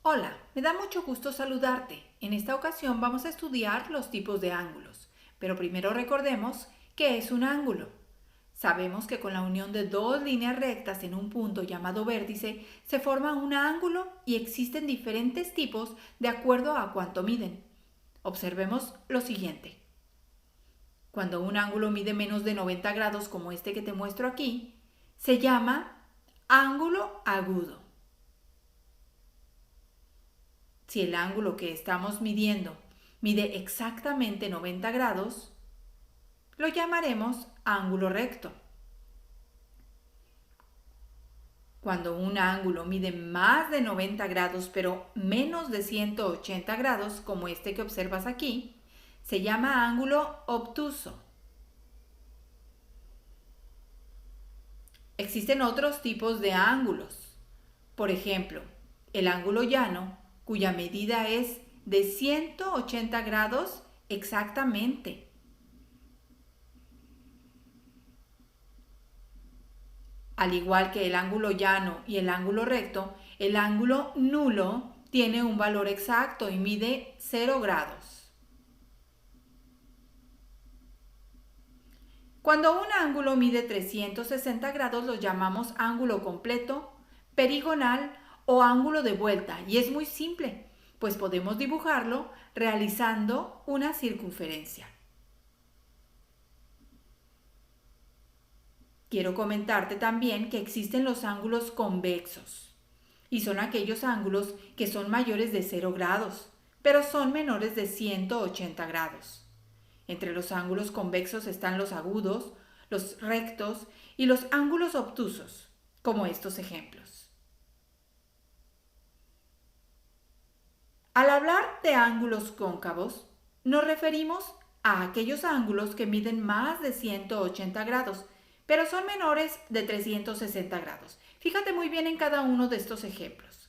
Hola, me da mucho gusto saludarte. En esta ocasión vamos a estudiar los tipos de ángulos, pero primero recordemos qué es un ángulo. Sabemos que con la unión de dos líneas rectas en un punto llamado vértice se forma un ángulo y existen diferentes tipos de acuerdo a cuánto miden. Observemos lo siguiente. Cuando un ángulo mide menos de 90 grados como este que te muestro aquí, se llama ángulo agudo. Si el ángulo que estamos midiendo mide exactamente 90 grados, lo llamaremos ángulo recto. Cuando un ángulo mide más de 90 grados pero menos de 180 grados, como este que observas aquí, se llama ángulo obtuso. Existen otros tipos de ángulos. Por ejemplo, el ángulo llano, cuya medida es de 180 grados exactamente. Al igual que el ángulo llano y el ángulo recto, el ángulo nulo tiene un valor exacto y mide 0 grados. Cuando un ángulo mide 360 grados lo llamamos ángulo completo, perigonal o ángulo de vuelta, y es muy simple, pues podemos dibujarlo realizando una circunferencia. Quiero comentarte también que existen los ángulos convexos, y son aquellos ángulos que son mayores de 0 grados, pero son menores de 180 grados. Entre los ángulos convexos están los agudos, los rectos y los ángulos obtusos, como estos ejemplos. Al hablar de ángulos cóncavos, nos referimos a aquellos ángulos que miden más de 180 grados, pero son menores de 360 grados. Fíjate muy bien en cada uno de estos ejemplos.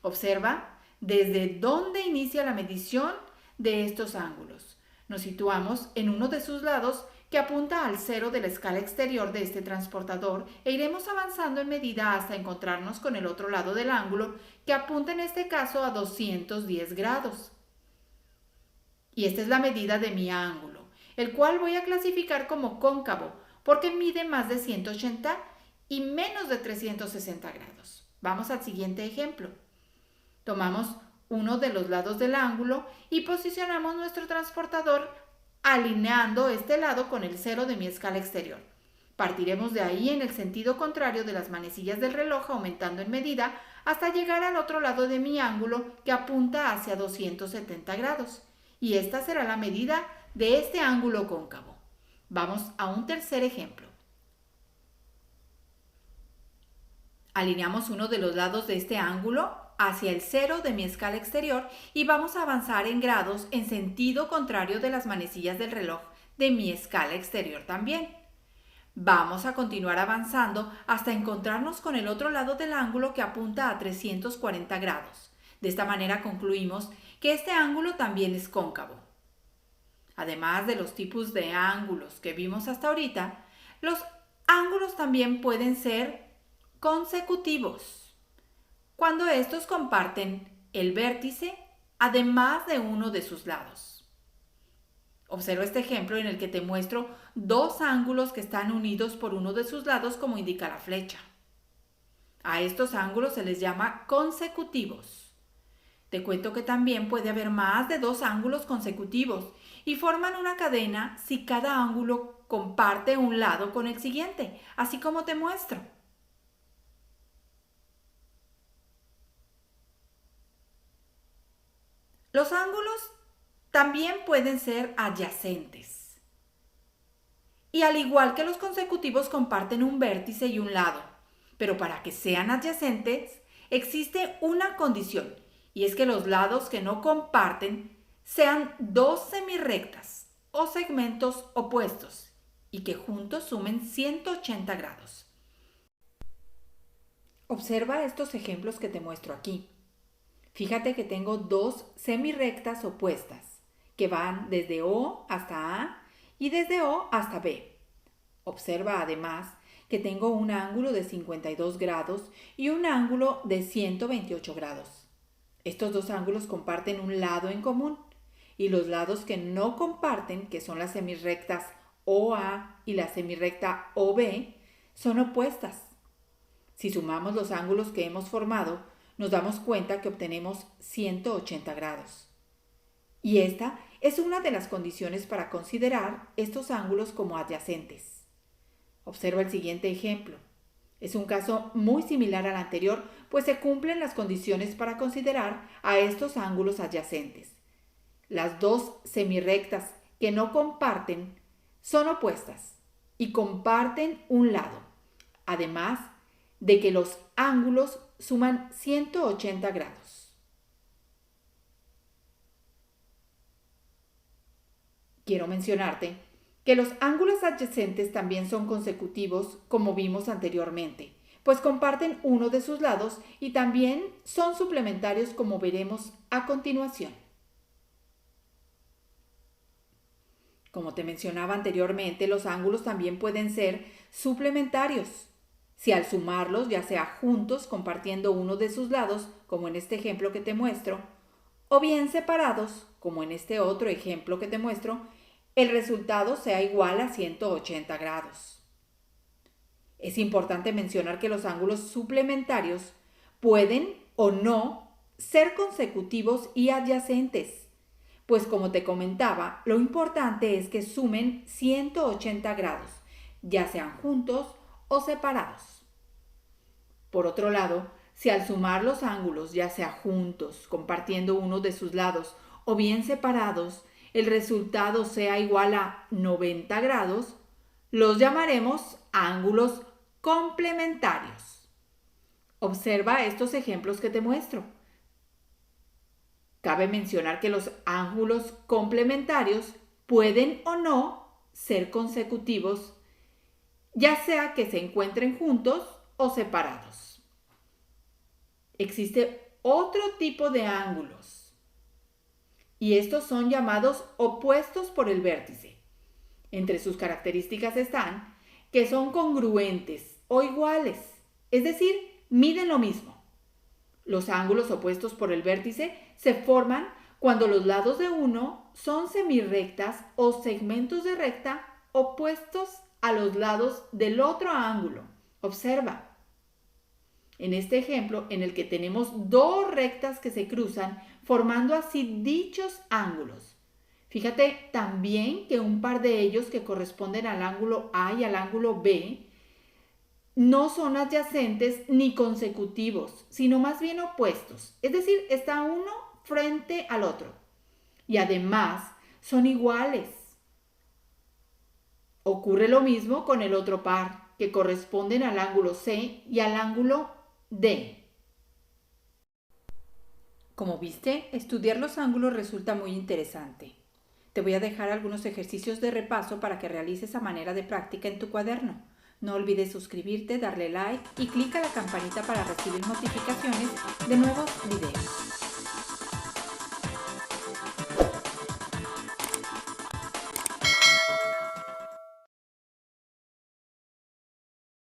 Observa desde dónde inicia la medición de estos ángulos. Nos situamos en uno de sus lados que apunta al cero de la escala exterior de este transportador e iremos avanzando en medida hasta encontrarnos con el otro lado del ángulo que apunta en este caso a 210 grados. Y esta es la medida de mi ángulo, el cual voy a clasificar como cóncavo porque mide más de 180 y menos de 360 grados. Vamos al siguiente ejemplo. Tomamos uno de los lados del ángulo y posicionamos nuestro transportador alineando este lado con el cero de mi escala exterior. Partiremos de ahí en el sentido contrario de las manecillas del reloj, aumentando en medida hasta llegar al otro lado de mi ángulo que apunta hacia 270 grados. Y esta será la medida de este ángulo cóncavo. Vamos a un tercer ejemplo. Alineamos uno de los lados de este ángulo hacia el cero de mi escala exterior y vamos a avanzar en grados en sentido contrario de las manecillas del reloj de mi escala exterior también. Vamos a continuar avanzando hasta encontrarnos con el otro lado del ángulo que apunta a 340 grados. De esta manera concluimos que este ángulo también es cóncavo. Además de los tipos de ángulos que vimos hasta ahorita, los ángulos también pueden ser consecutivos, cuando estos comparten el vértice además de uno de sus lados. Observa este ejemplo en el que te muestro dos ángulos que están unidos por uno de sus lados como indica la flecha. A estos ángulos se les llama consecutivos. Te cuento que también puede haber más de dos ángulos consecutivos y forman una cadena si cada ángulo comparte un lado con el siguiente, así como te muestro. Los ángulos también pueden ser adyacentes. Y al igual que los consecutivos comparten un vértice y un lado, pero para que sean adyacentes existe una condición, y es que los lados que no comparten sean dos semirrectas o segmentos opuestos y que juntos sumen 180 grados. Observa estos ejemplos que te muestro aquí. Fíjate que tengo dos semirrectas opuestas que van desde O hasta A y desde O hasta B. Observa además que tengo un ángulo de 52 grados y un ángulo de 128 grados. Estos dos ángulos comparten un lado en común y los lados que no comparten, que son las semirrectas OA y la semirrecta OB, son opuestas. Si sumamos los ángulos que hemos formado, nos damos cuenta que obtenemos 180 grados. Y esta es una de las condiciones para considerar estos ángulos como adyacentes. Observa el siguiente ejemplo. Es un caso muy similar al anterior, pues se cumplen las condiciones para considerar a estos ángulos adyacentes. Las dos semirrectas que no comparten son opuestas y comparten un lado, además de que los ángulos suman 180 grados. Quiero mencionarte que los ángulos adyacentes también son consecutivos, como vimos anteriormente, pues comparten uno de sus lados y también son suplementarios, como veremos a continuación. Como te mencionaba anteriormente, los ángulos también pueden ser suplementarios. Si al sumarlos, ya sea juntos, compartiendo uno de sus lados, como en este ejemplo que te muestro, o bien separados, como en este otro ejemplo que te muestro, el resultado sea igual a 180 grados. Es importante mencionar que los ángulos suplementarios pueden o no ser consecutivos y adyacentes, pues como te comentaba, lo importante es que sumen 180 grados, ya sean juntos o separados. Por otro lado, si al sumar los ángulos, ya sea juntos, compartiendo uno de sus lados, o bien separados, el resultado sea igual a 90 grados, los llamaremos ángulos complementarios. Observa estos ejemplos que te muestro. Cabe mencionar que los ángulos complementarios pueden o no ser consecutivos, ya sea que se encuentren juntos o separados. Existe otro tipo de ángulos y estos son llamados opuestos por el vértice. Entre sus características están que son congruentes o iguales, es decir, miden lo mismo. Los ángulos opuestos por el vértice se forman cuando los lados de uno son semirrectas o segmentos de recta opuestos a los lados del otro ángulo. Observa. En este ejemplo, en el que tenemos dos rectas que se cruzan, formando así dichos ángulos. Fíjate también que un par de ellos que corresponden al ángulo A y al ángulo B no son adyacentes ni consecutivos, sino más bien opuestos. Es decir, está uno frente al otro. Y además son iguales. Ocurre lo mismo con el otro par, que corresponden al ángulo C y al ángulo D. Como viste, estudiar los ángulos resulta muy interesante. Te voy a dejar algunos ejercicios de repaso para que realices a manera de práctica en tu cuaderno. No olvides suscribirte, darle like y clica la campanita para recibir notificaciones de nuevos videos.